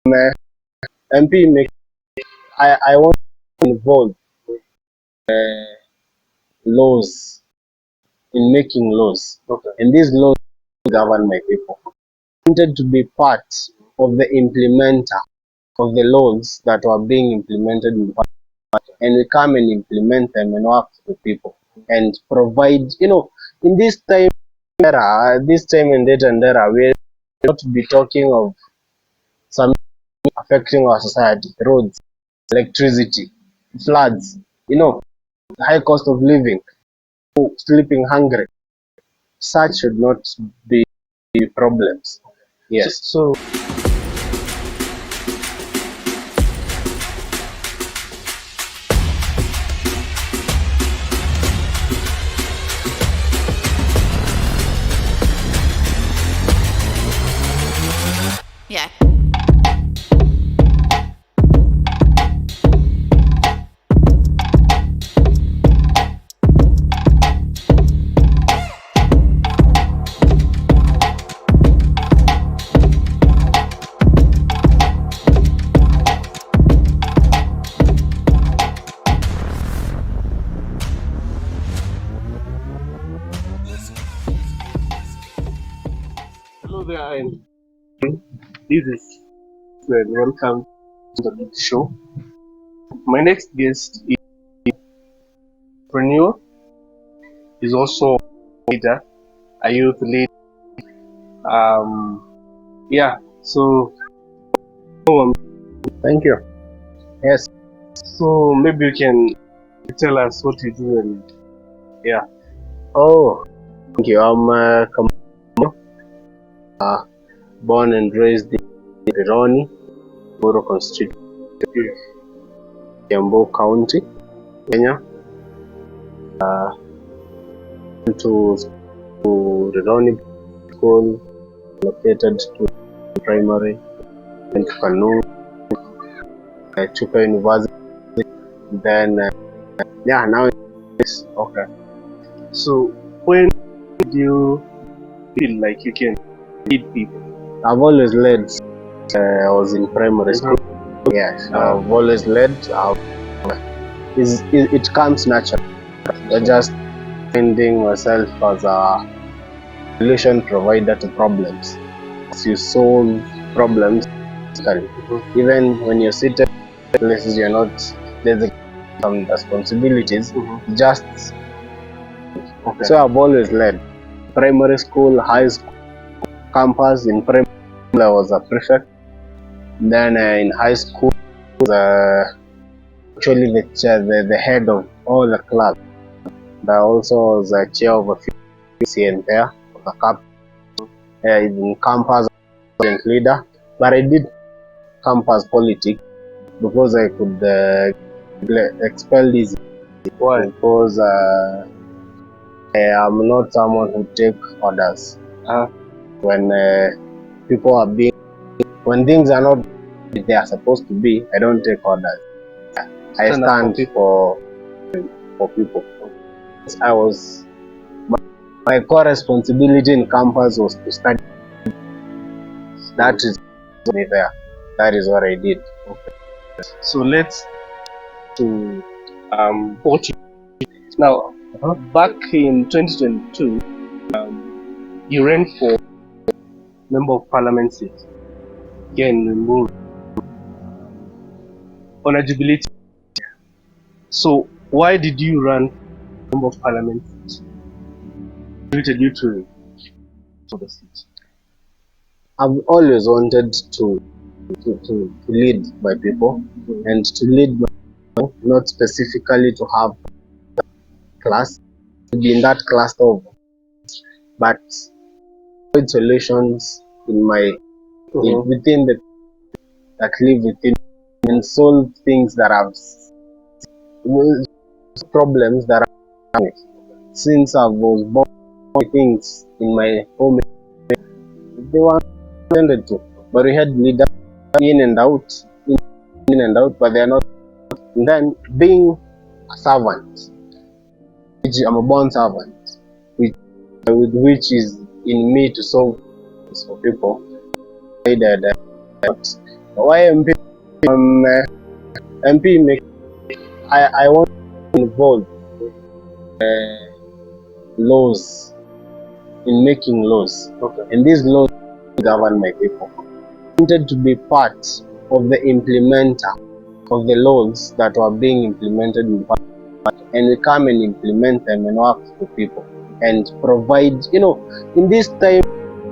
MP make I want to involve laws in making laws, and these laws govern my people. I wanted to be part of the implementer of the laws that were being implemented in Parliament, and we come and implement them and work for the people and provide, in this time era, this time and date and era, we're not to be talking of some affecting our society, roads, electricity, floods, high cost of living, sleeping hungry. Such should not be problems. Yes. So yeah. hello there, and this is welcome to the show. My next guest is entrepreneur. He's also a leader, a youth leader. Yeah. So, Thank you. Yes. so maybe you can tell us what you do, and yeah. Oh, thank you. I'm Kamau, born and raised in Rironi, Limuru Constituency, Kamau County, Kenya. Went to Rironi school, located to primary, went to Kamau, Chuka University, then now it's Okay. So when did you feel like you can lead people? I've always led. I was in primary school. Yes, I've always led. It comes naturally. I just finding myself as a solution provider to problems. As you solve problems, even when you're seated in places you're not, there's some responsibilities. Just Okay. so I've always led. Primary school, high school, campus. In primary school, I was a prefect. Then in high school, actually the head of all the clubs. I also was a chair of a few here and there, of the cup. In campus, student leader, but I did campus politics because I could expel easy. Why? Because I'm not someone who take orders. When people are when things are not they are supposed to be, I don't take orders. I stand for people. My core responsibility in campus was to study. That is me there. That is what I did. So let's to what you now. Back in 2022, you ran for member of parliament seat here in Limuru on eligibility. So why did you run for member of parliament seat? What did you to for the seat? I've always wanted to lead my people and to lead my people, not specifically to have class, to be in that class of, but with solutions in my within the that live within and solve things that have problems that are since I was born. Things in my home they were intended to, but we had leaders in and out, but they are not. And then being a servant, which I'm a born servant, which is in me to solve for people. I Why MP? MP make I want to involve laws in making laws, and these laws govern my people. I wanted to be part of the implementer of the laws that were being implemented in Parliament, and we come and implement them and work for people and provide, in this time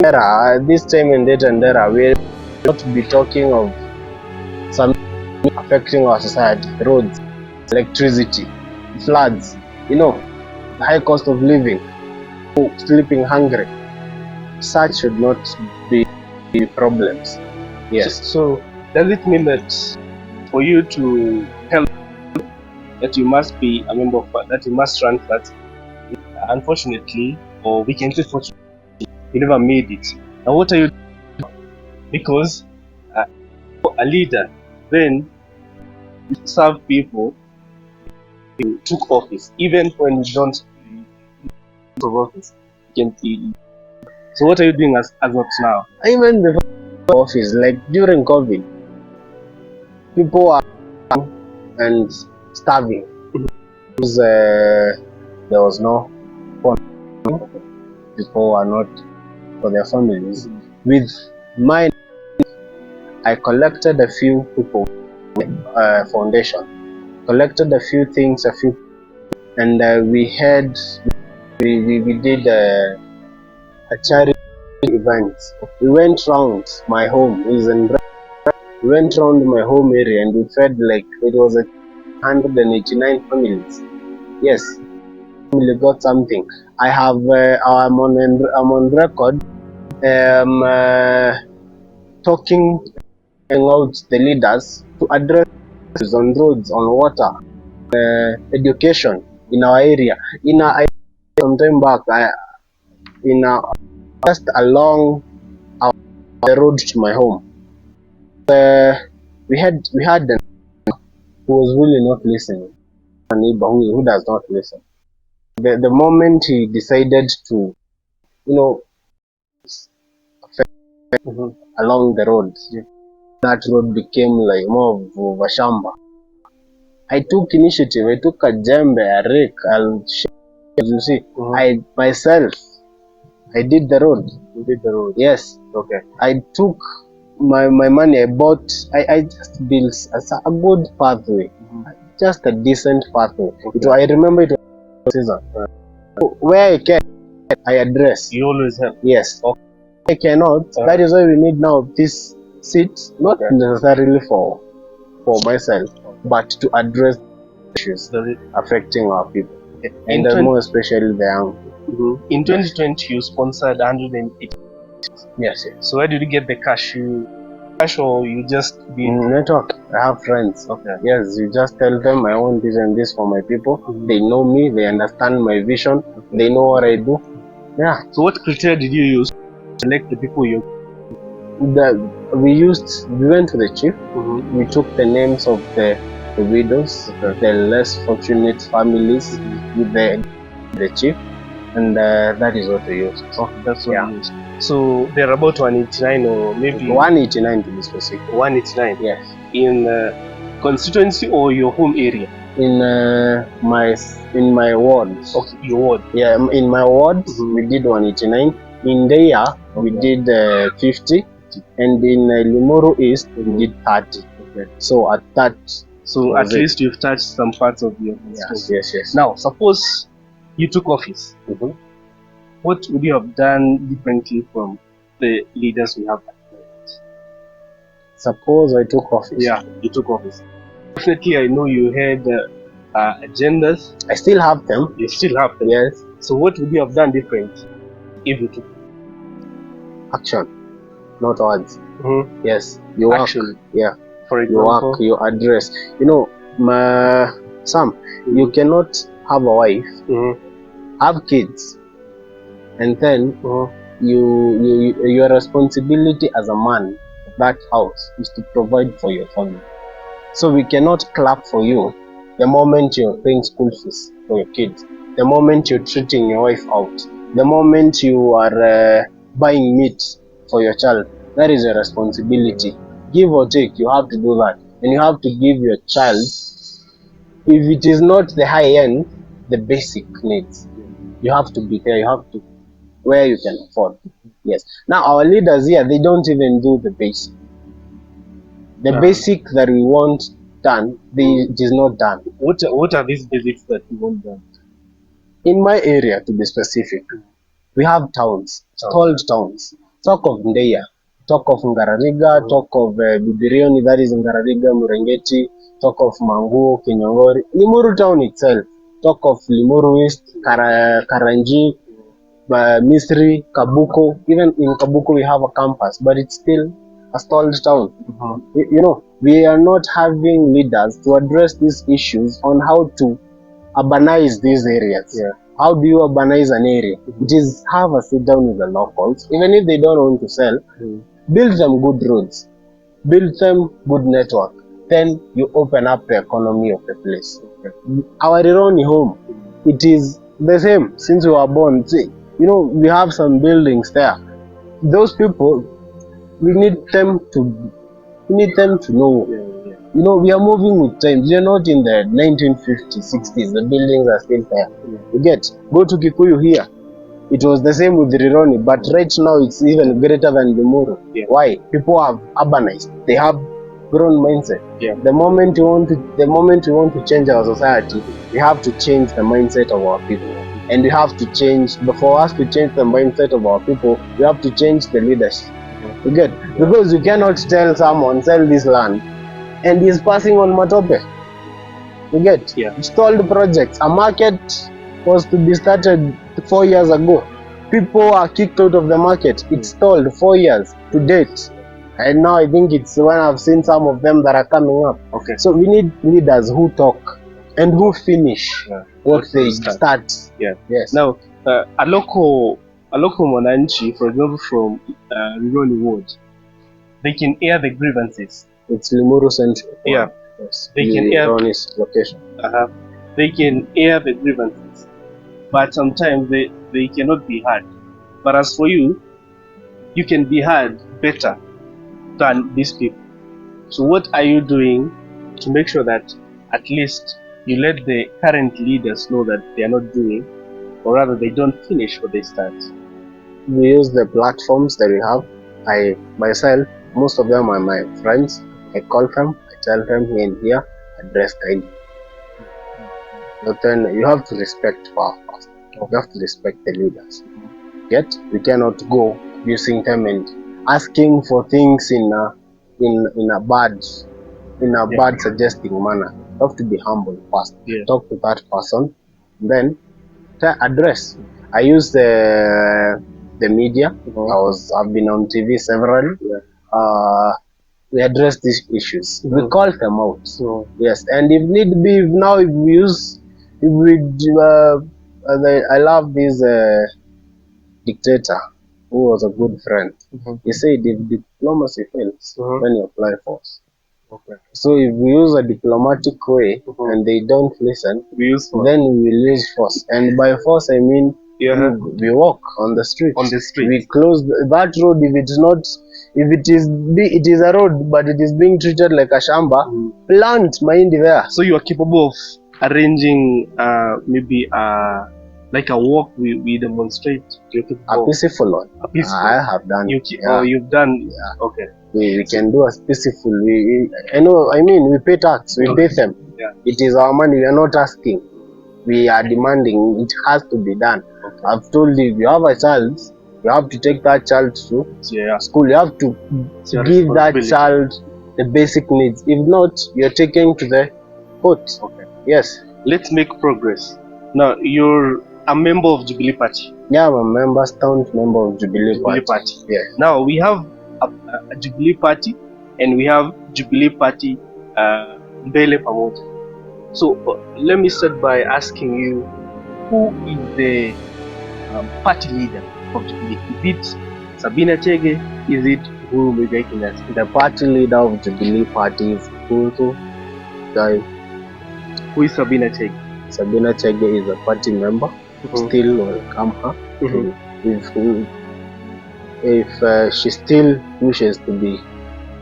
and date and era, we're not be talking of some affecting our society, roads, electricity, floods, high cost of living, sleeping hungry. Such should not be problems. Yes. So does it mean that for you to help that you must be a member of that you must run that? Unfortunately, or we can say fortunately, you never made it. Now what are you doing? Because a leader, then you serve people, you took office, even when you don't of office, you can see. So what are you doing as of now? Even before office, like during COVID, people are and starving because there was no phone. People are not for their families. With mine, I collected a few people foundation, collected a few things, and we did a charity event. We went round my home. We went round my home area and we fed like it was 189 families. Yes, family got something. I have I'm on record talking out the leaders to address on roads, on water, education in our area. Some time back, just along the road to my home, we had a who was really not listening, a neighbor who does not listen. The moment he decided to, along the road, that road became like more of a shamba. I took initiative. I took a jembe, a rake, as you see. I myself, I did the road. You did the road. Yes. Okay. I took my money. I just built a good pathway, just a decent pathway. Okay. I remember it was season. Where I can, I address. You always help. Yes. Okay. I cannot. That is why we need now this seat, not necessarily for myself, but to address issues affecting our people, and more especially the young. In 2020, you sponsored 180. Yes. So where did you get the cash? Or you just did network? I have friends. Okay. Yes, you just tell them I want this and this for my people. They know me. They understand my vision. They know what I do. Yeah. So what criteria did you use to select the people you? We went to the chief. We took the names of the widows, the less fortunate families with the chief, and that is what we used. Okay, that's what we used. So they're about 189 or maybe 189 to be specific. 189. Yes. In constituency or your home area? In my ward. Okay, your ward. Yeah, in my ward we did 189. In the year we did 50, and in Limuru East we did 30. Okay. So at that. So at least you've touched some parts of your constituency. Yes. Now, suppose you took office. What would you have done differently from the leaders we have at the moment? Suppose I took office. Yeah, you took office. Definitely, I know you had agendas. I still have them. You still have them. Yes. So what would you have done different if you took action, not words? Yes, you work. Action. Yeah. For example, you work, you address. You cannot have a wife, have kids, and then your responsibility as a man of that house is to provide for your family. So we cannot clap for you the moment you're paying school fees for your kids, the moment you're treating your wife out, the moment you are buying meat for your child. That is your responsibility. give or take, you have to do that. And you have to give your child, if it is not the high end, the basic needs. You have to be there, you have to, where you can afford. Yes. Now our leaders here, they don't even do the basic. The basic that we want done, it is not done. What are these basics that you want done? In my area, to be specific, we have towns, stalled towns. Talk of Ndeya, talk of Ngarariga, talk of Rironi, that is Ngarariga, Murengeti, talk of Manguo, Kinyongori, Limuru town itself, talk of Limuru East, Karanji, Misri, Kabuko. Even in Kabuko we have a campus, but it's still a stalled town. You know, we are not having leaders to address these issues on how to urbanize these areas. How do you urbanize an area? It is have a sit down with the locals, even if they don't want to sell, build them good roads, build them good network, then you open up the economy of the place. Our Rironi home, it is the same since we were born. See, you know, we have some buildings there. Those people, we need them to know. You know, we are moving with times. We are not in the 1950s, 60s. The buildings are still there. You get, go to Kikuyu here. It was the same with Rironi, but right now it's even greater than Limuru. Why? People have urbanized. They have grown mindset. The moment we want to change our society, we have to change the mindset of our people. And we have to change, for us to change the mindset of our people, we have to change the leadership. You get? Because you cannot tell someone, sell this land, and he's passing on matope. You get? Stalled projects. A market was to be started 4 years ago. People are kicked out of the market. It's stalled 4 years to date. And now I think it's when I've seen some of them that are coming up. So we need leaders who talk and who finish what they start. Yes. Now, a local Mwananchi, for example, from Rironi ward, they can air the grievances. It's Limuru Central. Yes. They can air Rironi's location. They can air the grievances, but sometimes they cannot be heard. But as for you, you can be heard better than these people. So what are you doing to make sure that at least you let the current leaders know that they are not doing, or rather they don't finish what they start? We use the platforms that we have. I myself, most of them are my friends. I call them, I tell them here and here, address kindly. But then you have to respect power first. You have to respect the leaders. Yet we cannot go abusing them and asking for things in a bad suggesting manner. You have to be humble first. Talk to that person, then address. I use the media. I've been on TV several. We address these issues. We call them out. Yes, and if need be, I love this dictator who was a good friend. He said, if diplomacy fails, then you apply force. So if we use a diplomatic way and they don't listen, then we use force. And by force I mean we walk on the street. We close that road it is a road, but it is being treated like a shamba. Plant mahindi there. So you are capable of arranging maybe like a walk we demonstrate. A peaceful one. I have done. You've done. Okay. We can do a peaceful. We pay tax. We pay them. It is our money. We are not asking. We are demanding. It has to be done. I've told you, if you have a child, you have to take that child to school. You have to give that child the basic needs. If not, you're taking to the court. Yes. Let's make progress. Now, you're a member of Jubilee Party. Yeah, I'm a staunch member of Jubilee Party. Yeah. Now, we have a Jubilee Party and we have Jubilee Party Mbele Pamoja. So, let me start by asking you, who is the party leader of Jubilee? Is it Sabina Chege? Is it Uhuru Muigai Kenyatta? The party leader of Jubilee Party is Uhuru Muigai. Who is Sabina Chege? Sabina Chege is a party member. Still welcome her. If she still wishes to be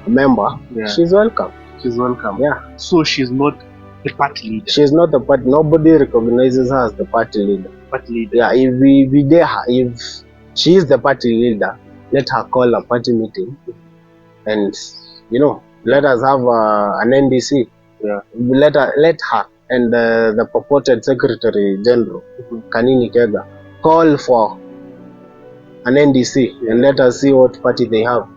member, Yeah. she's welcome. She's welcome. Yeah. So she's not the party leader. She's not the party. Nobody recognizes her as the party leader. Party leader. Yeah. If we dare her, if she is the party leader, let her call a party meeting, and let us have an NDC. Yeah. Let her and the purported Secretary General, Kanini Kega, call for an NDC and let us see what party they have.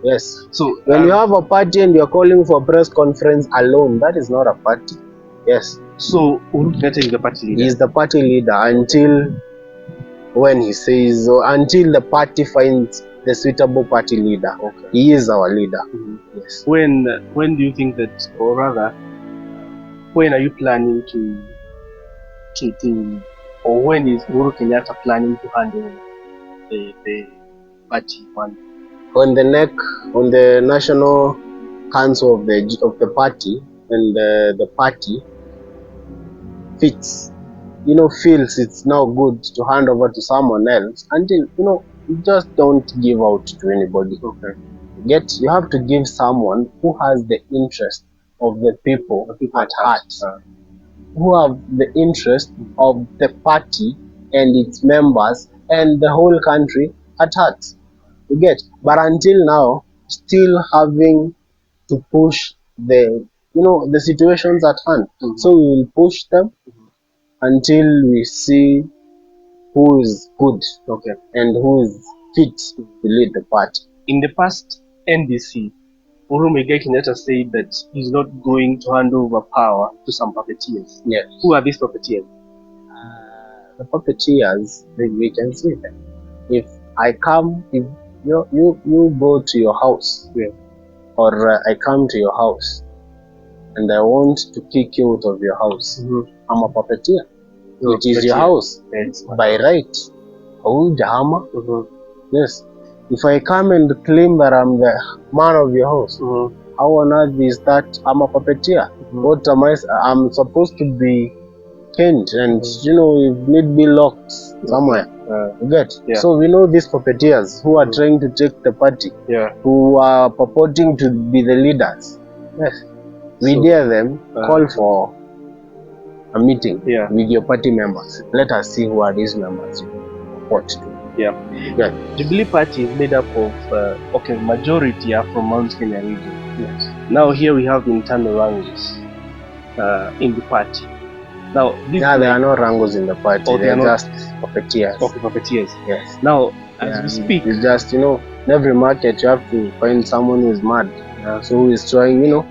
Yes. So when you have a party and you're calling for a press conference alone, that is not a party. Yes. So Uhuru Kenyatta is the party leader. He is the party leader until when he says, or until the party finds the suitable party leader. Okay. He is our leader. Yes. When do you think that, or rather, when are you planning to or when is Uhuru Kenyatta planning to handle the party one? On the National Council of the party, and the party feels it's now good to hand over to someone else, until you just don't give out to anybody. Okay. You have to give someone who has the interest of the people at heart, who have the interest of the party and its members and the whole country at heart. You get? But until now, still having to push the situations at hand. So we will push them until we see who is good, and who is fit to lead the party. In the past NDC, Uhuru Kenyatta said that he's not going to hand over power to some puppeteers. Yes. Who are these puppeteers? The puppeteers, we can see them. If you go to your house, or I come to your house and I want to kick you out of your house, I'm a puppeteer. Which is your house, by right. Yes. If I come and claim that I'm the man of your house, how on earth is that? I'm a puppeteer. What am I? I'm supposed to be caned and if need be locked somewhere. So we know these puppeteers who are trying to take the party, who are purporting to be the leaders. Yes. We dare them call for a meeting with your party members. Let us see who are these members you report to. Jubilee Party is made up of majority are from Mount Kenya region. Yes. Now here we have internal wrangles in the party. Now there are no wrangles in the party. They are just puppeteers. Okay, puppeteers. Yes. Now as we speak, it's just in every market you have to find someone who is mad. So who is trying, you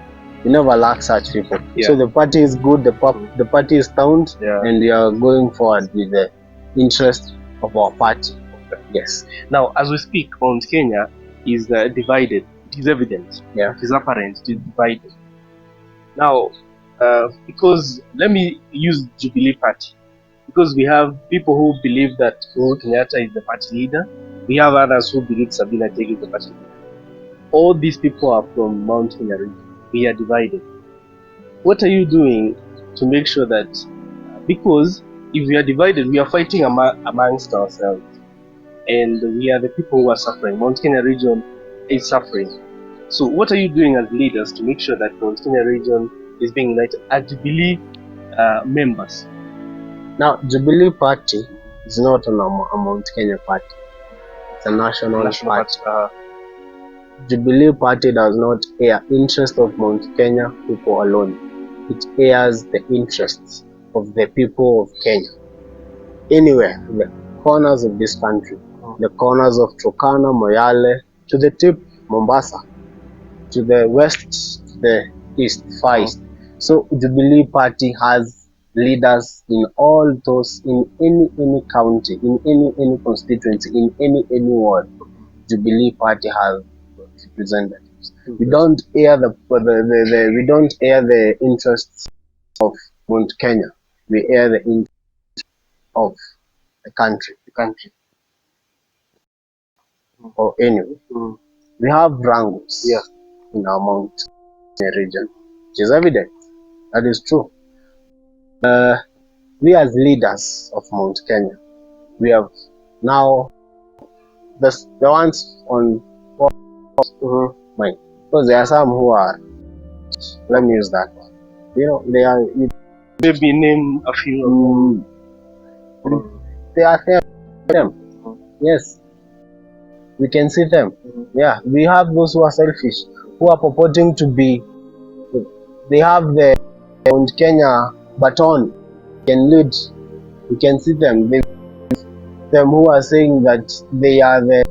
never lack such people. So the party is good, the party is sound, and we are going forward with the interest of our party. Yes. Now, as we speak, Mount Kenya is divided. It is evident. Yeah. It is apparent. It is divided. Now, because let me use Jubilee Party, because we have people who believe that Uhuru Kenyatta is the party leader. We have others who believe Sabina Chege is the party leader. All these people are from Mount Kenya region. We are divided. What are you doing to make sure that, because if we are divided, we are fighting amongst ourselves, and we are the people who are suffering. Mount Kenya region is suffering. So what are you doing as leaders to make sure that Mount Kenya region is being united as Jubilee members? Now, Jubilee Party is not a Mount Kenya party. It's a national party. Jubilee Party does not air interest of Mount Kenya people alone. It airs the interests of the people of Kenya. Anywhere, the corners of this country, the corners of Turkana, Moyale, to the tip, Mombasa, to the west, to the east, far east. So Jubilee Party has leaders in all those, in any county, in any constituency, in any ward. Jubilee Party has representatives. We don't air the interests of Mount Kenya. We air the interests of the country. Or anyway, we have wrangles in our Mount Kenya region, which is evident. That is true. We as leaders of Mount Kenya, we have now the ones on my Because there are some who are, let me use that one. They are. Maybe name a few. They are them. Yes, we can see them. Yeah, we have those who are selfish, who are purporting to be. They have the Mount Kenya baton, can lead. We can see them. Them who are saying that they are the.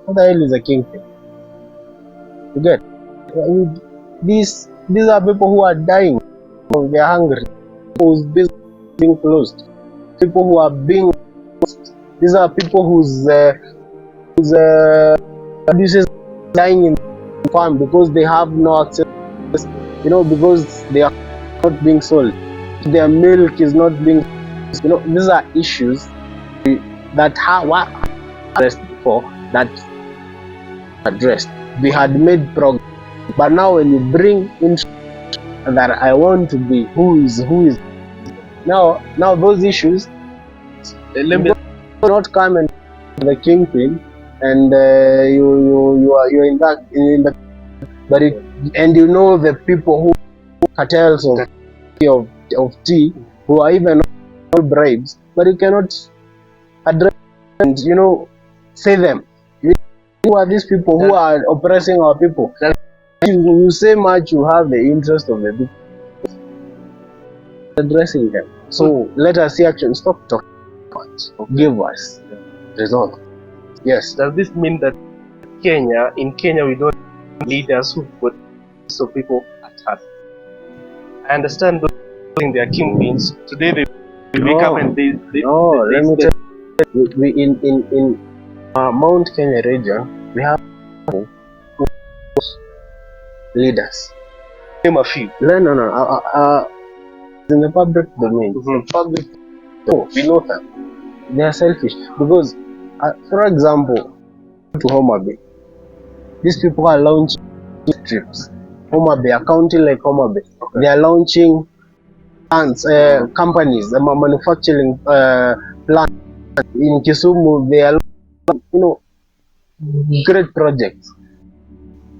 What the hell is a kingpin? You get? These are people who are dying. They are hungry. Whose business is being closed. People who are being. These are people whose producers are dying in the farm because they have no access. Because they are not being sold. Their milk is not being. These are issues that were addressed before, that addressed. We had made progress, but now when you bring in that I want to be who is now those issues, let me not come and the kingpin and you're in the but the people who cartels of tea who are even all bribes, but you cannot address and say them. Who are these people who are oppressing our people? You say much, you have the interest of the people addressing them. So let us see action. Stop talking. Give us result. Yes. Does this mean that in Kenya we don't have leaders who've got so people at heart? I understand those in their kingpins. Today they wake up and they let me tell you, we in Mount Kenya region we have leaders. Name a few. No. In the public domain. Public. Oh, we know them. They are selfish because, for example, to Homa Bay, these people are launching trips. Homa Bay, a county like Homa Bay, they are launching companies, manufacturing plants in Kisumu. They are, great projects.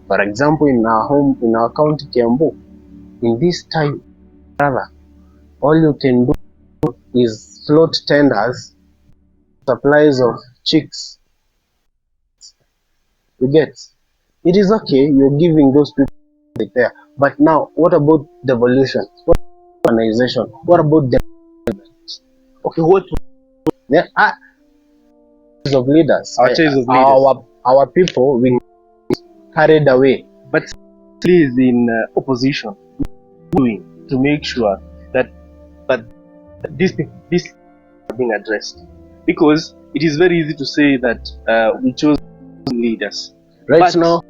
For example, in our county, Kiambu, in this time, rather, all you can do is float tenders, supplies of chicks. You get? It is okay, you're giving those people there. But now, what about devolution? What about organization? What about development? Okay, what? Of leaders. Our people, we carried away. But please, in opposition, doing to make sure that these are being addressed, because it is very easy to say that we chose leaders. Right but now,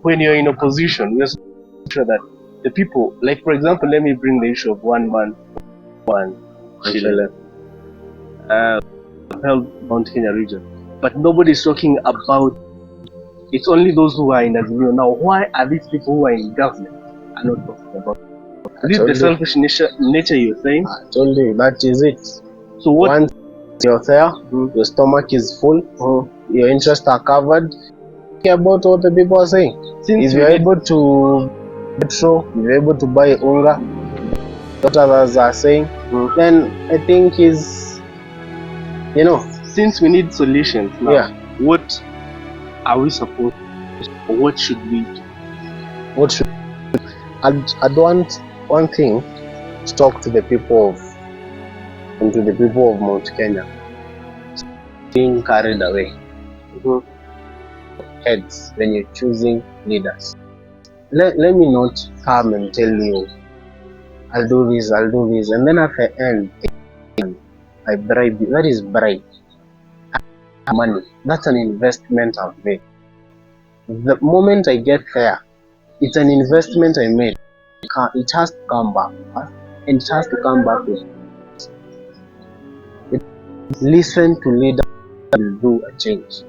when you're in opposition, we have to make sure that the people, like for example, let me bring the issue of one man, one shilling, held Mount Kenya region, but nobody is talking about. It's only those who are in Azimio. Now, why are these people who are in government are not talking about it? Is it the selfish nature you're saying? I told you, that is it. So what? Once you're there, your stomach is full, your interests are covered, care about what the people are saying. If you're able to petrol, if you're able to buy unga, what others are saying, then I think since we need solutions now, what are we supposed to, or what should we do? I'd want one thing to talk to the people of Mount Kenya. Being carried away. Heads when you're choosing leaders. Let me not come and tell you I'll do this, and then at the end I bribe you. That is bribe. Money. That's an investment I've made. The moment I get there, it's an investment I made. It has to come back, and it has to come back with. Listen to leaders will do a change.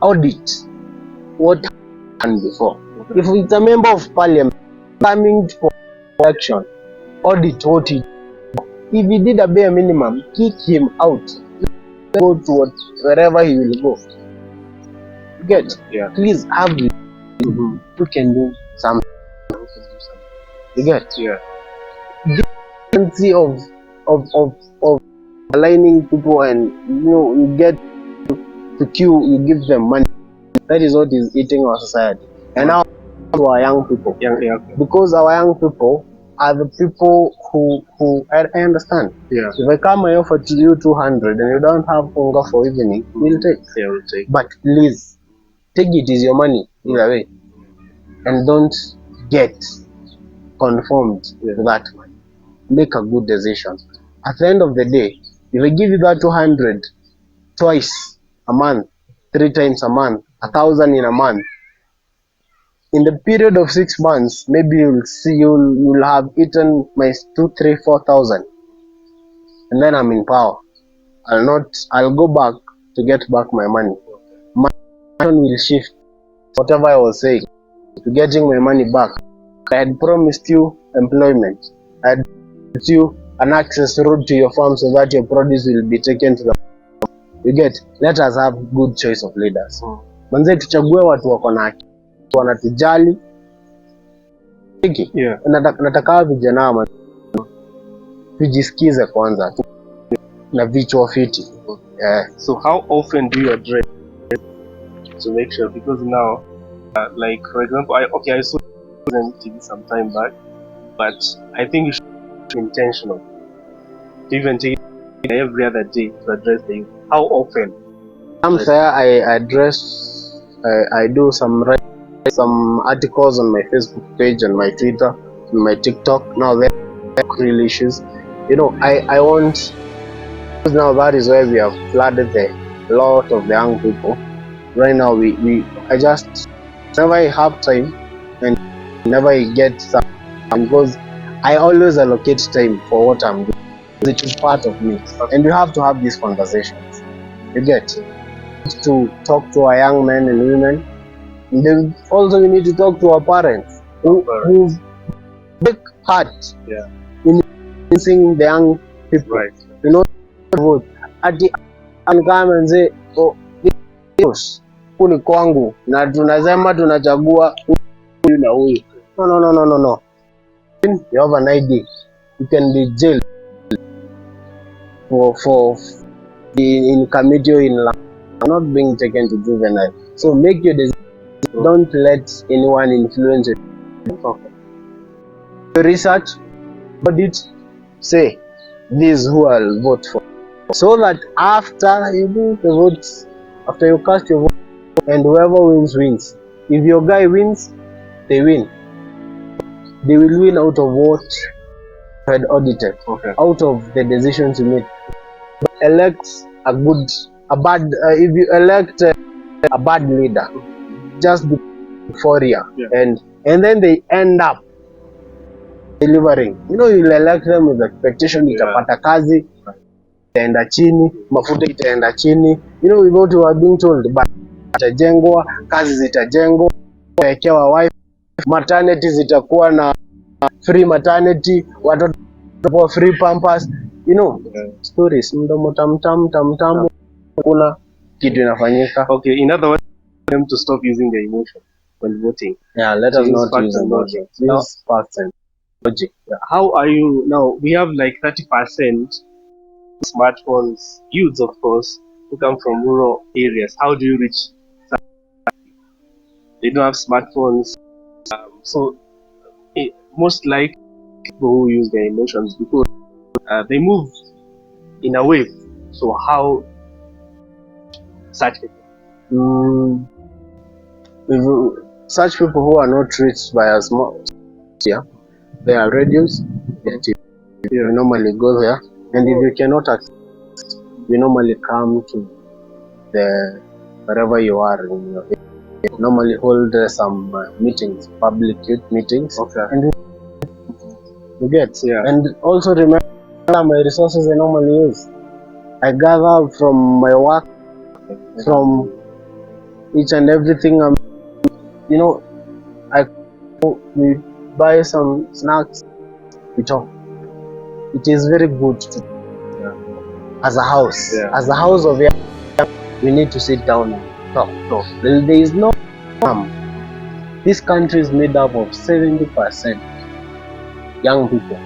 Audit what happened before. If it's a member of parliament coming for election, audit what he did. If he did a bare minimum, kick him out. Go to wherever he will go. Get? Yeah. Please have it. We can do something. You get? Yeah. Plenty of aligning people, and you get to queue, you give them money. That is what is eating our society. And now to our young people. Yeah. Because our young people are the people who I understand. Yeah. If I come and offer to you 200 and you don't have hunger for evening, we'll take. Yeah, we'll take. But please, take it is your money either way. And don't get conformed to that money. Make a good decision. At the end of the day, if I give you that 200 twice a month, 3 times a month, 1,000 in a month, in the period of 6 months, maybe you'll have eaten my 2, 3, 4,000, and then I'm in power. I'll go back to get back my money. My action will shift. Whatever I was saying, to getting my money back. I had promised you employment. I had promised you an access road to your farm so that your produce will be taken to the. You get? Let us have good choice of leaders. Manze, tuchague watu wako na akili, wanatujali. Yeah. Nataka vijana tujisikize kwanza na vichwa fiti. So how often do you address to make sure, because now like for example, I saw TV some time back, but I think you should be intentional to even take it every other day to address the youth. How often? I do some articles on my Facebook page, on my Twitter, on my TikTok. Now they're real issues. I want, because now that is where we have flooded a lot of the young people. Right now, I just whenever I have time and whenever I get some, because I always allocate time for what I'm doing. It is part of me, and we have to have these conversations. You get to talk to our young men and women. And then also we need to talk to our parents who big heart in seeing the young people. Right. Vote. Ati ankaanze kuni kwangu na tunasema tunachagua huyu na huyu. No. You have an ID. You can be jailed for in committee or in not being taken to juvenile. So make your decision. Don't let anyone influence it. Research, audit, say this who I'll vote for. So that after you do the votes, after you cast your vote, and whoever wins. If your guy wins, they win. They will win out of what you had audited, out of the decisions you made. Elect a bad. If you elect a bad leader, just euphoria, and then they end up delivering. You'll elect them with expectation, itapata kazi, itaenda chini, mafuta itaenda chini. With what you are being told, but itajengwa, kazi zitajengwa, itawekewa wife, maternity zitakuwa na free maternity, watoto watakuwa free pampers. Stories mdomo tamtamu, kuna kitu inafanyika. Okay, in other words, them to stop using their emotion when voting. Yeah, let us not use emotion. Use facts and logic. How are you now? We have like 30% smartphones, youths of course, who come from rural areas. How do you reach some? They don't have smartphones, so most likely people who use their emotions because they move in a wave. So how such people? Such people who are not reached by a small, they are radios, you normally go there, and if you cannot access, you normally come to the wherever you are. You normally hold some meetings, public youth meetings, and you get. And also remember my resources I normally use. I gather from my work, from each and everything. We buy some snacks, we talk. It is very good to, as a house of young, we need to sit down No. There is no harm. This country is made up of 70% young people.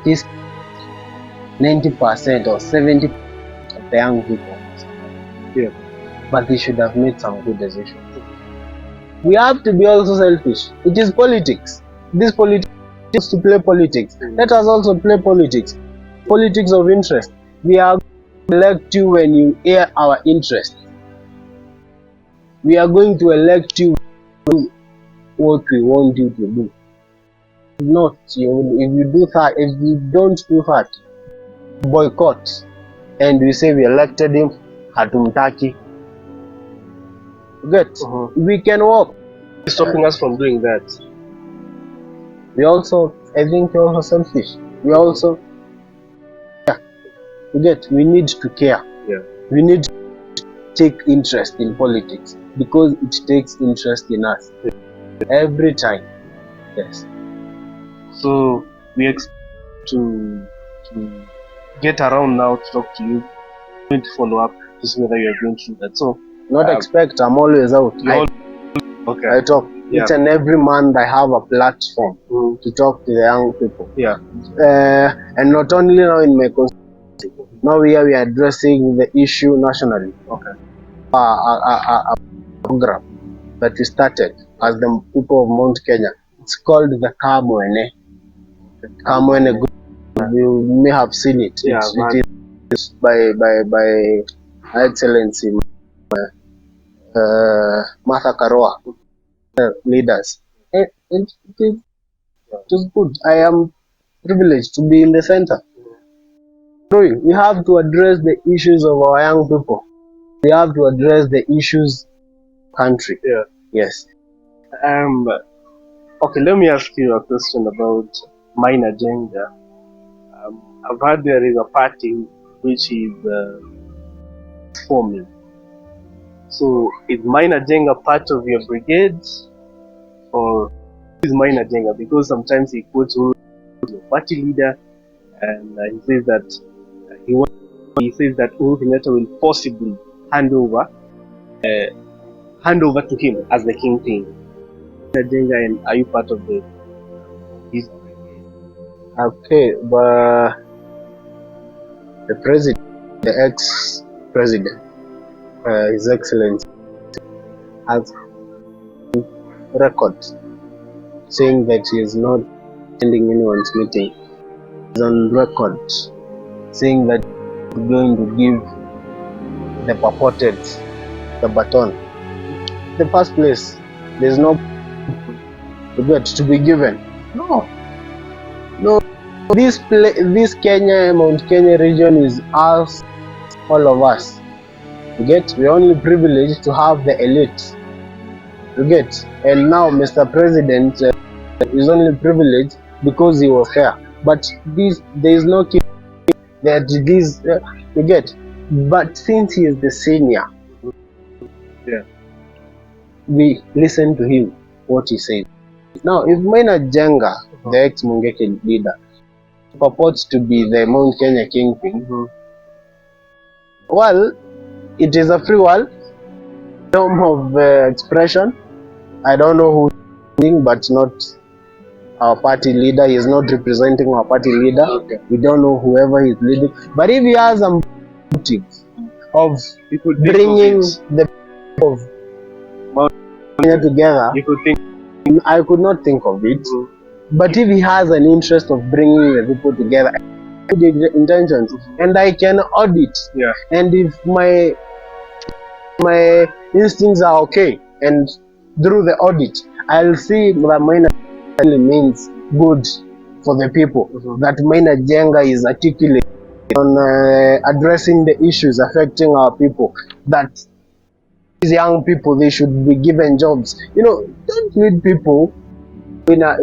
This 90% or 70% of the young people. Yeah. But they should have made some good decisions. We have to be also selfish. It is politics. This politics is to play politics. Let us also play politics. Politics of interest. We are going to elect you when you air our interest. We are going to elect you what we want you to do. Not you. If you do that, if you don't do that, boycott, and we say we elected him, hatumtaki. Get? We can walk. Stopping us from doing that. We also, I think, we're also selfish. We also, we need to care. Yeah. We need to take interest in politics because it takes interest in us every time. Yes. So we expect to get around now to talk to you. I'm going to follow up to see whether you are going through that. So not expect. I'm always out. Okay. I talk. Yeah. Each and every month I have a platform to talk to the young people. Yeah. And not only now in my constituency. Now we are addressing the issue nationally. Okay. A program that we started as the people of Mount Kenya. It's called the Kamau. You may have seen it. Yeah, it is by Her Excellency Martha Karua leaders. It is good. I am privileged to be in the center. We have to address the issues of our young people. We have to address the issues of the country. Yeah. Yes. Okay, let me ask you a question about mine agenda. I've heard there is a party which is forming. So is mine agenda part of your brigade, or is mine agenda? Because sometimes he quotes your party leader, and he says that Uru Kenyatta will possibly hand over to him as the kingpin. Agenda, and are you part of his brigade? Okay, but the president, the ex-president, His Excellency, has record saying that he is not attending anyone's meeting. He's on record saying that he's going to give the purported the baton. In the first place, there's no to be given. No. This Kenya, Mount Kenya region is us, all of us. We're only privileged to have the elite. And now Mr. President is only privileged because he was there. But there is no that this But since he is the senior, we listen to him what he says. Now, if Maina Jenga, the ex-Mungeke leader, purports to be the Mount Kenya kingpin, well, it is a free world, freedom of expression. I don't know who, but not our party leader. He is not representing our party leader. Okay. We don't know whoever is leading. But if he has some motive of bringing the people of Mount Kenya together, you could think. I could not think of it. But if he has an interest of bringing the people together, good intentions, and I can audit, and if my instincts are okay, and through the audit, I'll see that mine really means good for the people. That mine agenda is articulate on addressing the issues affecting our people. That these young people, they should be given jobs. Don't lead people in a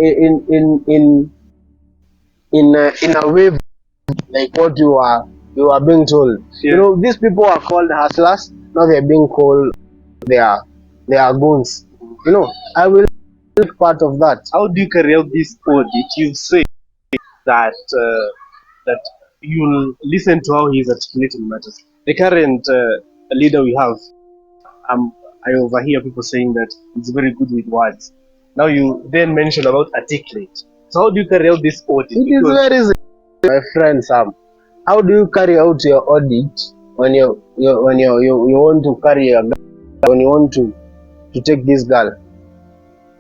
way like what you are being told. These people are called hustlers. Now they're being called they are goons. I will take part of that. How do you carry out this audit? You say that you'll listen to how he's articulating matters. the current leader we have, I overhear people saying that it's very good with words. Now you then mention about articulate. So how do you carry out this audit? It is very easy, my friend Sam. How do you carry out your audit when you want to carry when you want to take this girl?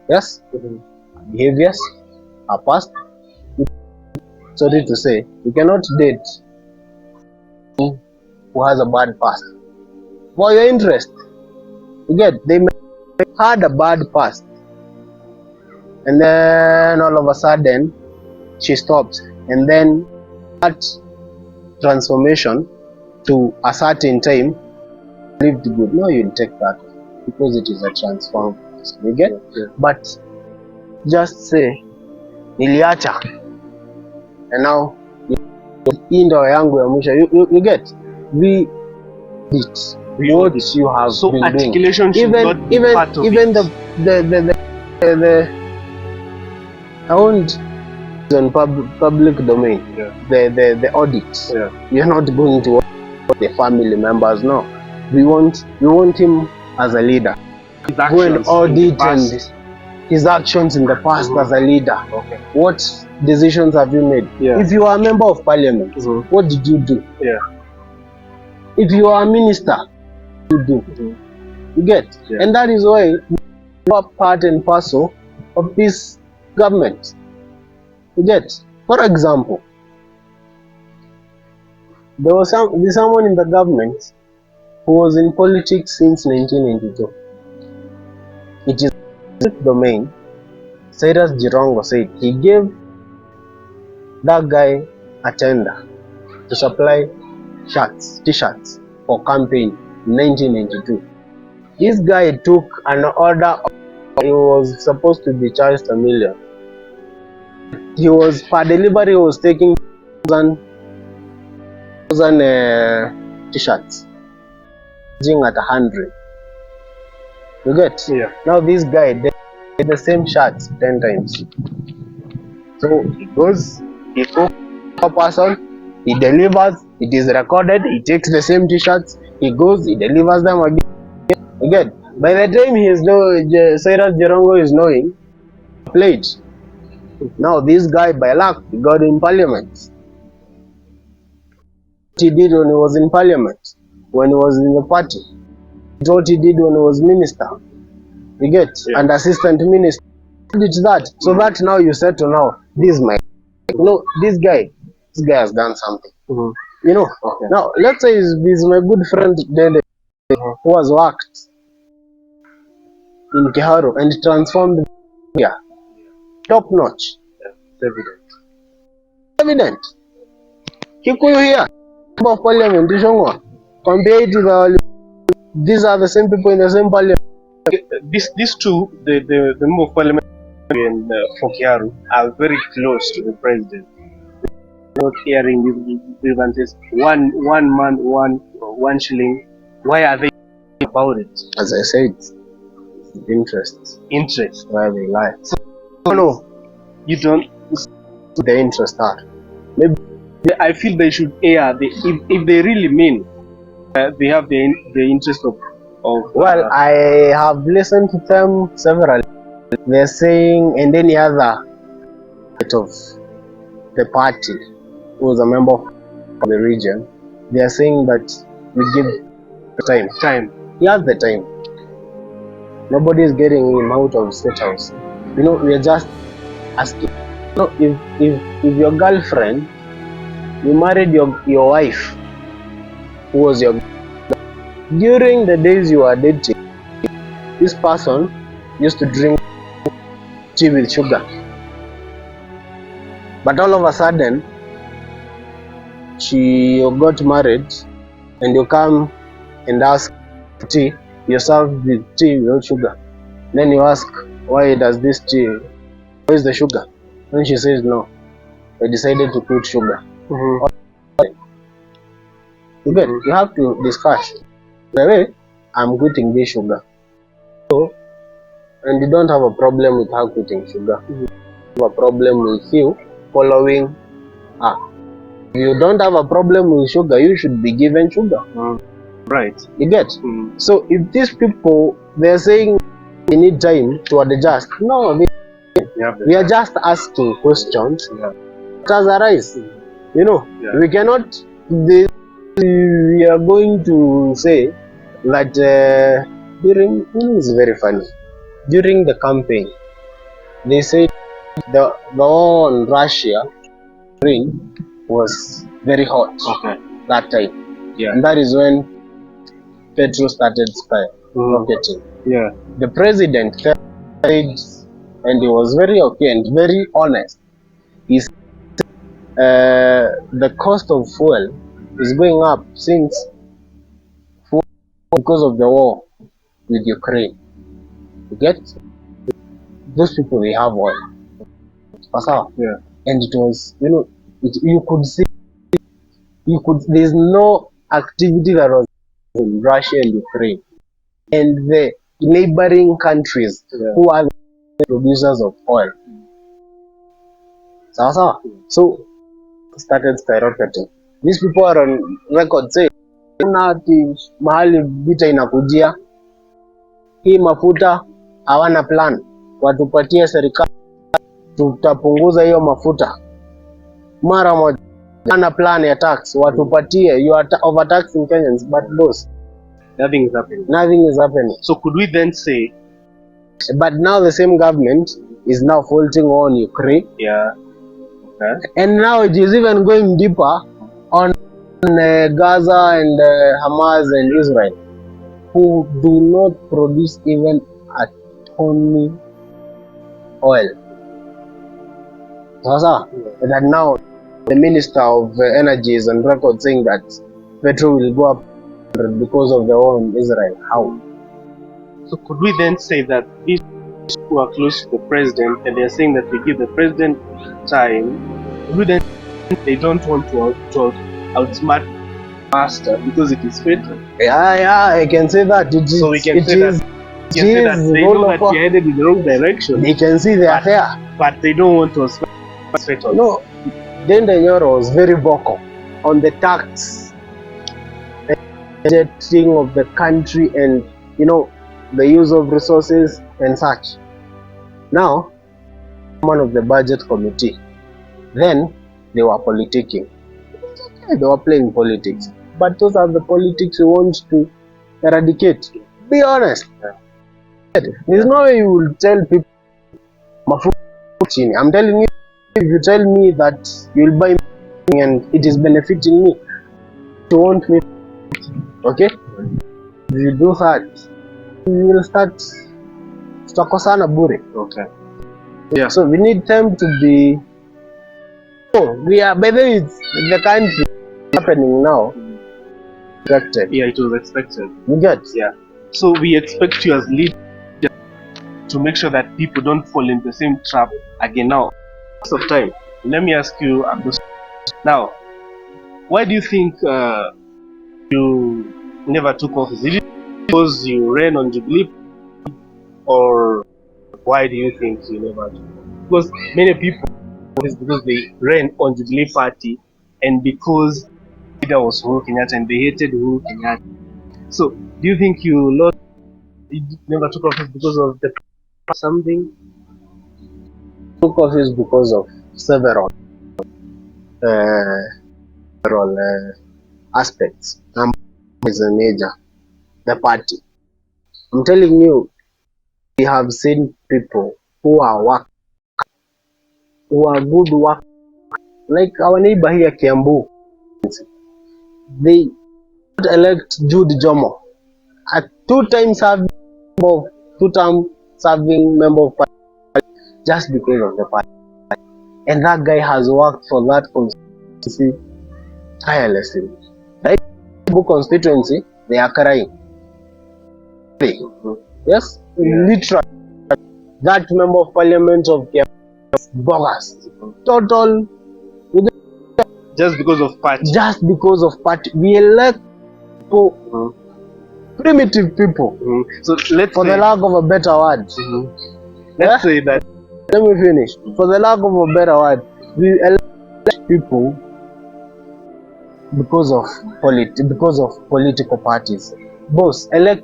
Yes, behaviors are past. Sorry to say, you cannot date who has a bad past for your interest. You get, they had a bad past, and then all of a sudden she stops, and then that transformation to a certain time lived good. No, you'll take that because it is a transform. You get, but just say niliacha, and now hii ndo yangu ya mwisho. You get, we did what you have so been articulation doing. should not be part of even it. the I won't on public domain. The audit. You're not going to audit the family members. No, we want him as a leader. Go and audit and his actions in the past as a leader. Okay. What decisions have you made? If you are a member of parliament, what did you do? If you are a minister, you do. You get, and that is why you are part and parcel of this government. You get, for example, there was someone in the government who was in politics since 1992. It is public domain. Cyrus Jirongo said he gave that guy a tender to supply t-shirts for campaign in 1992. This guy took an order. He was supposed to be charged $1 million. He was, per delivery, he was taking 1,000 t-shirts, charging at 100. You get? Now this guy did the same shirts 10 times. So he goes, he cooks a person, he delivers, it is recorded, he takes the same t-shirts, he goes, he delivers them again. Again, by the time he is Cyrus Jirongo is knowing, played. Now this guy, by luck, he got in parliament. What he did when he was in parliament, when he was in the party, what he did when he was minister. You get, and assistant minister. It's that, so that now you said to now, this is my, this guy has done something. You know. Now let's say he's my good friend Dede, who has worked in Kiharu and transformed here. Top notch. Evident. Kikuyu here, member of parliament, compare it with these are the same people in the same parliament. These two, the member of parliament and Fokiaru, are very close to the president. Not hearing these grievances. One man, one shilling. Why are they about it? As I said, interest. Why they lie. So, no, you don't. The interest are. Maybe I feel they should air. If they really mean, they have the interest of. Well, I have listened to them several. They're saying, and any other of the party who was a member of the region, they are saying that we give time. He has the time. Nobody is getting him out of State House. We are just asking. If your girlfriend, you married your wife, who was your, during the days you were dating, this person used to drink tea with sugar. But all of a sudden, you got married, and you come and ask for tea, you serve with tea without sugar. Then you ask, why does this tea, where is the sugar? Then she says, no, I decided to quit sugar. You have to discuss. The way, I'm quitting this sugar. So, and you don't have a problem with her quitting sugar. You have a problem with you following her. If you don't have a problem with sugar, you should be given sugar. Right. You get? So if these people, they're saying we need time to adjust, no, we are just asking questions that has arise. You know, we cannot, we are going to say that during, it's very funny, during the campaign, they said the war on Russia, Ukraine, was very hot that time. And that is when petrol started rocketing. The president said, and he was very okay and very honest, he said the cost of fuel is going up since because of the war with Ukraine. You get? Those people, they have oil. And it was, you know, you could see, there's no activity that was in Russia and Ukraine and the neighboring countries who are the producers of oil. So started skyrocketing. These people are on record saying mahali vita inakujia, hii mafuta hawana plan, watupatie serikali tutapunguza hiyo mafuta mara moja. Hawana plan ya tax, watupatie, you are overtaxing Kenyans, but boss, nothing is happening. Nothing is happening. So could we then say, but now the same government is now faulting on Ukraine. And now it is even going deeper on Gaza and Hamas and Israel, who do not produce even a tiny oil. That now the Minister of Energy is on record saying that petrol will go up because of the war in Israel. How? So could we then say that these who are close to the president and they're saying that they give the president time, they don't want to outsmart master because it is petrol? Yeah, I can say that. So we can say that they know that they're headed in the wrong direction. They can see they are there, but they don't want to outsmart petrol. No, Dende Nyoro was very vocal on the tax budgeting of the country and, you know, the use of resources and such. Now, one of the budget committee, then they were politicking. They were playing politics. But those are the politics we want to eradicate. Be honest. There's no way you will tell people, I'm telling you, if you tell me that you'll buy and it is benefiting me, you want me, okay? If you do that, you will start tutakosana bure. So we need them to be, we are, by the way, it's the country happening now. Expected. Yeah, it was expected. You get? Yeah. So we expect you as leaders to make sure that people don't fall into the same trap again. Now, lots of time. Let me ask you, now, why do you think you never took office? Is it because you ran on Jubilee, or why do you think you never took office? Because many people, it's because they ran on Jubilee Party and because leader was Uhuru Kenyatta and they hated Uhuru Kenyatta. So, do you think you never took office because of the something? Took office because of several aspects. Number one is a major, the party. I'm telling you, we have seen people who are good work, like our neighbor here, Kiambu. They elect Jude Jomo, a two-term serving member of party, just because of the party. And that guy has worked for that constituency tirelessly. Right? Limuru Constituency, they are crying. Yes? Literally. That member of parliament of Kiambu is bogus. Total. Just because of party. Just because of party. We elect people, primitive people. So let's for say, the lack of a better word. Let's say that. Let me finish. For the lack of a better word, we elect people because of political parties. Boss, elect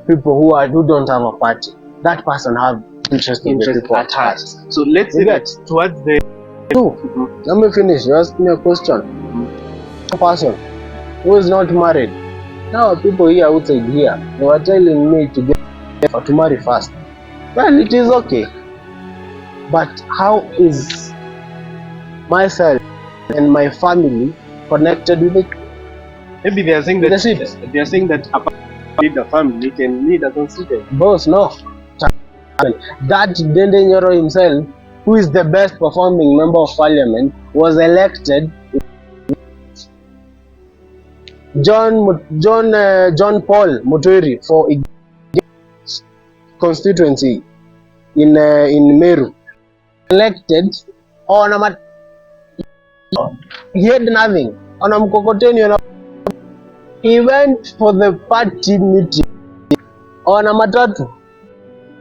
people who don't have a party. That person have interest in the people at heart. So let's say that towards the let me finish. You asked me a question. A person who is not married. Now people here outside here, they were telling me to get or to marry first. Well, it is okay. But how is myself and my family connected with it? Maybe they are saying that Leadership. they are saying that a lead a family can lead a constituency. Boss, no. That Dendenyoro himself, who is the best performing member of parliament, was elected. John Paul Mutwiri for constituency in Meru, elected on a he had nothing on a mkokoteni. He went for the party meeting on a matatu.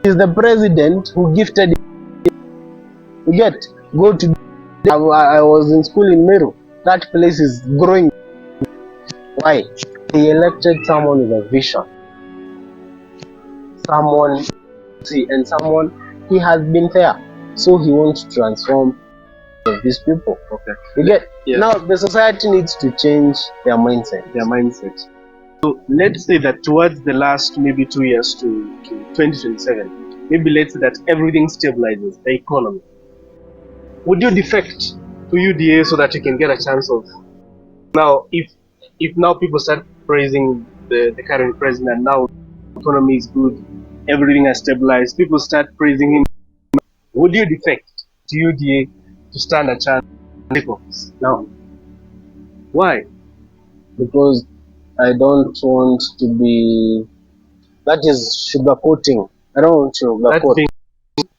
He is the president who gifted him. You get go to. I was in school in Meru. That place is growing. Why? He elected someone with a vision. Someone he has been there. So he wants to transform these people. Okay. You get? Yeah. Now the society needs to change their mindset. So let's say that towards the last maybe 2 years to 2027, maybe let's say that everything stabilizes, the economy. Would you defect to UDA so that you can get a chance of now if now people start praising the current president, now the economy is good, everything has stabilized, people start praising him, would you defect to UDA to stand a chance of office? No. Why? Because I don't want to be, that is sugarcoating. I don't want to sugarcoat.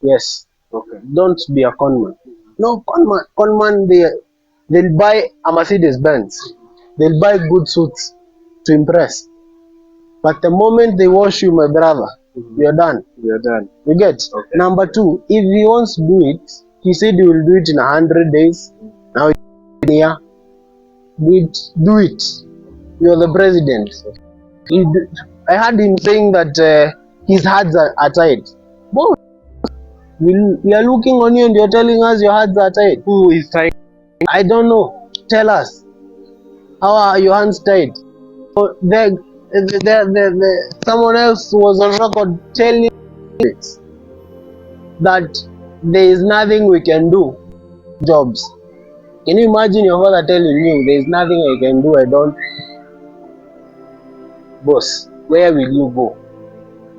Yes. Okay. Don't be a conman. No, conman they'll buy a Mercedes Benz. They'll buy good suits to impress. But the moment they wash you, my brother, you're done. You're done. You get? Okay. Number two, if he wants to do it, he said he will do it in 100 days. Now, yeah, do it. You're the president. I heard him saying that his hands are tied. Both. We are looking on you and you're telling us your hands are tied. Who is tied? I don't know. Tell us. How are your hands tied? So someone else was on record telling that there is nothing we can do. Jobs. Can you imagine your father telling you there is nothing I can do? I don't. Boss, where will you go?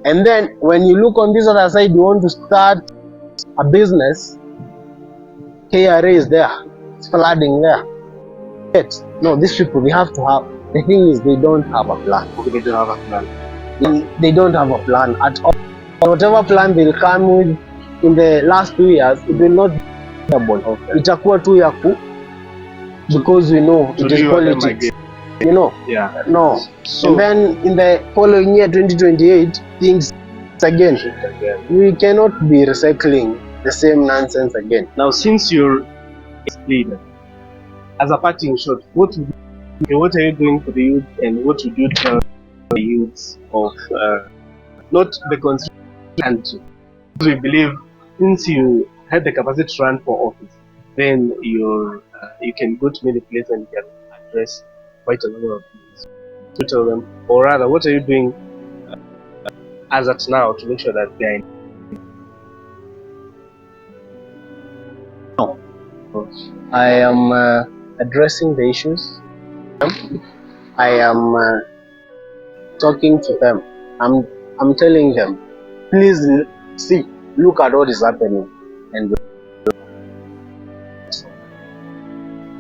And then when you look on this other side, you want to start a business. KRA is there. It's flooding there. Yet, no, these people, they have to have. The thing is, they don't have a plan. Okay, they don't have a plan. They don't have a plan at all. Whatever plan they'll come with in the last 2 years, it will not be viable. Okay. Itakuwa tu ya ku, because we know it is politics. You know? Yeah. No. So, and then in the following year, 2028, things again. We cannot be recycling the same nonsense again. Now, since you're a leader, as a party in short, what are you doing for the youth, and what would you tell the youths of not the constituency? We believe since you had the capacity to run for office, then you can go to many places and you can address quite a number of things. To tell them, or rather, what are you doing as at now to make sure that they are in? I am addressing the issues. I am talking to them. I'm telling them, please see, look at what is happening, and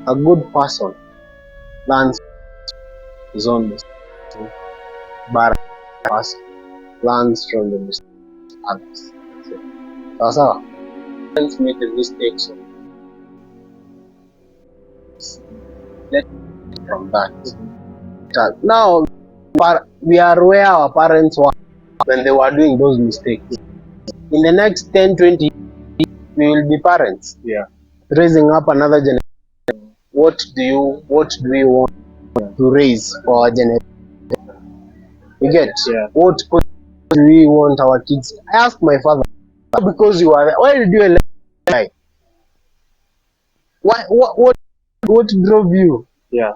a good person learns his own mistakes, but a person learns from the mistakes of others. So, let's make the mistakes of let from that. Now we are where our parents were when they were doing those mistakes. In the next 10-20 years, we will be parents. Yeah. Raising up another generation what do we want to raise for our generation? You get? Yeah. What do we want our kids? I asked my father, because you are there, why did you elect this guy? What drove you? Yeah.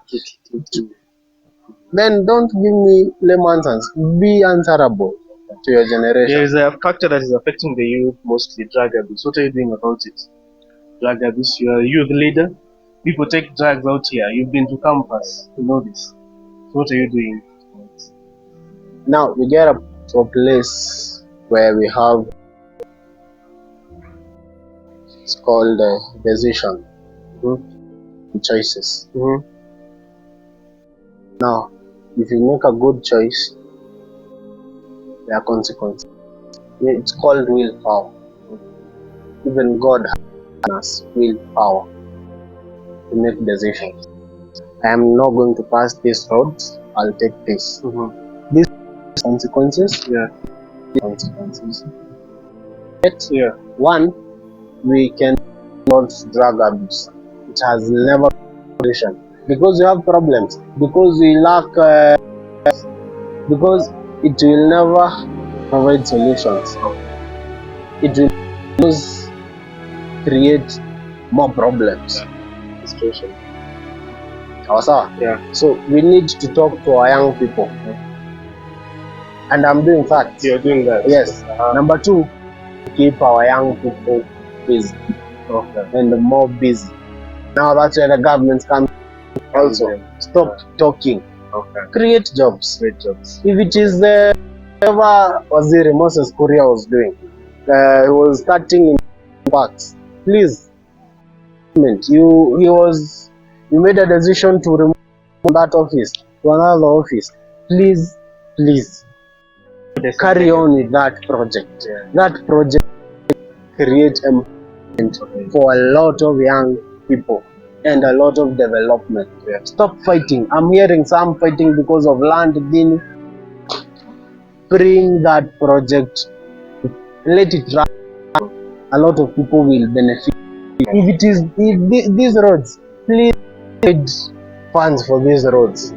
Then don't give me lame answers. Be answerable to your generation. There is a factor that is affecting the youth, mostly drug abuse. What are you doing about it? Drug abuse. You are a youth leader. People take drugs out here. You've been to campus. You know this. So what are you doing? Now we get up to a place where we have, it's called decision, choices. Now, if you make a good choice, there are consequences. It's called willpower. Even God has willpower to make decisions. I am not going to pass this road. I'll take this. These consequences. Yeah. Consequences. Yeah. One, we can not drug abuse. It has never been a solution because you have problems. Because we lack. Because it will never provide solutions. It will always create more problems. Frustration. Yeah. So we need to talk to our young people. And I'm doing that. You're doing that? Yes. Number two, keep our young people busy. And more busy. Now that's where the government comes also. Stop talking. Create jobs. If it is whatever Waziri Moses Kuria was doing, he was starting in parks. Please, you made a decision to remove that office to another office. Please carry on with that project. That project creates employment for a lot of young people and a lot of development. Stop fighting. I'm hearing some fighting because of land. Bring that project, let it run. A lot of people will benefit. If these roads, please need funds for these roads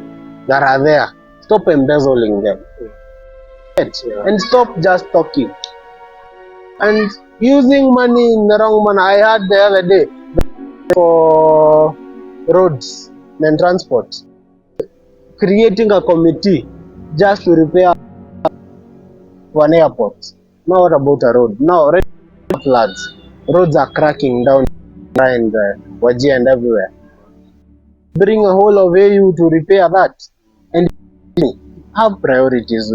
that are there. Stop embezzling them. And stop just talking and using money in the wrong manner. I heard the other day for roads and transport, creating a committee just to repair one airport. Now what about a road? Now floods, roads are cracking down and Wajir and everywhere. Bring a whole of AU to repair that and have priorities.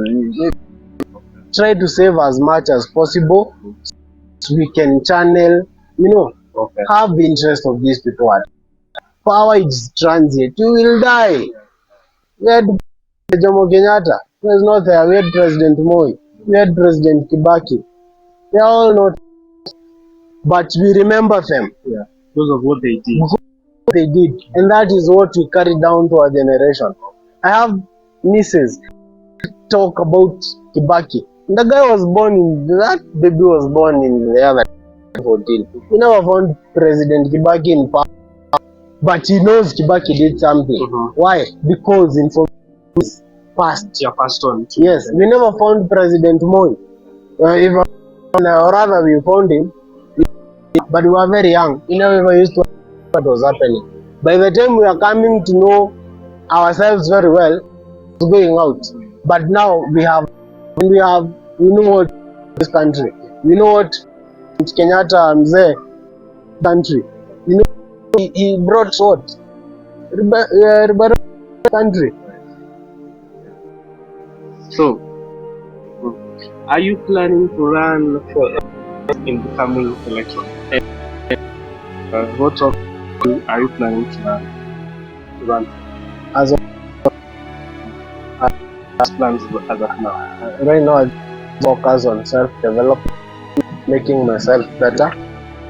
Try to save as much as possible so we can channel, have the interest of these people. Power is transient. You will die. We had Jomo Kenyatta, who is not there. We had President Moi. We had President Kibaki. They are all not, but we remember them. Because of what they did. And that is what we carry down to our generation. I have nieces talk about Kibaki. The guy was born in, that baby was born in the other 14. He never found President Kibaki in power, but he knows Kibaki did something. Why? Because information is passed. Passed on. Yes, we never found President Moi. Or rather, we found him, but we were very young. We never used to know what was happening. By the time we are coming to know ourselves very well, it's going out. But now we know what this country. We know what Kenyatta Mzee country. He brought what? Country. So, are you planning to run for in the coming election? What are you planning to run? As plans as of now? Right now, I focus on self-development, making myself better. I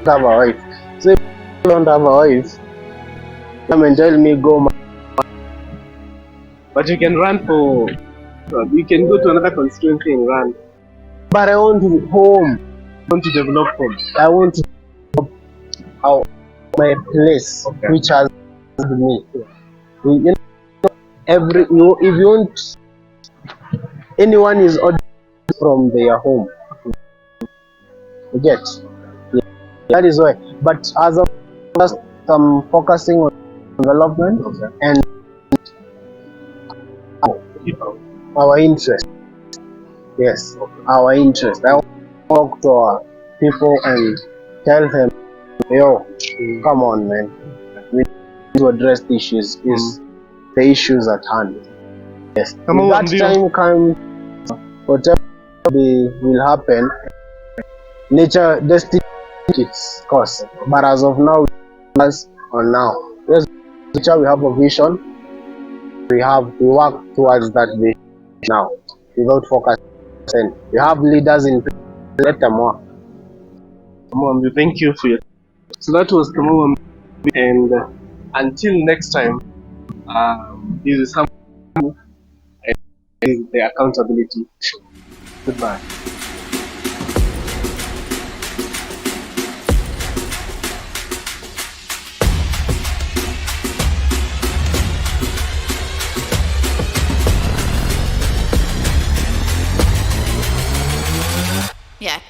have a wife. So if I don't have a wife, come and tell me go. But you can run for. You can go to another constituency and run. But I want to home. I want to develop home. I want to develop my place, which has with me. You know, if you want, anyone is ordered from their home. You get? Yeah, that is why. But as of first, I'm focusing on development and our interest. Yes, our interest. I want to talk to our people and tell them, yo, come on, man. We need to address the issues. Is the issues at hand. Yes. Kamau, If that time comes, whatever will happen, nature destiny its course. But as of now, as on now, yes, future we have a vision. We work towards that vision now without focus. We have leaders in place. Let them work. Kamau, thank you for your. So that was Kamau, and until next time, this is some the accountability show. Goodbye. Yeah.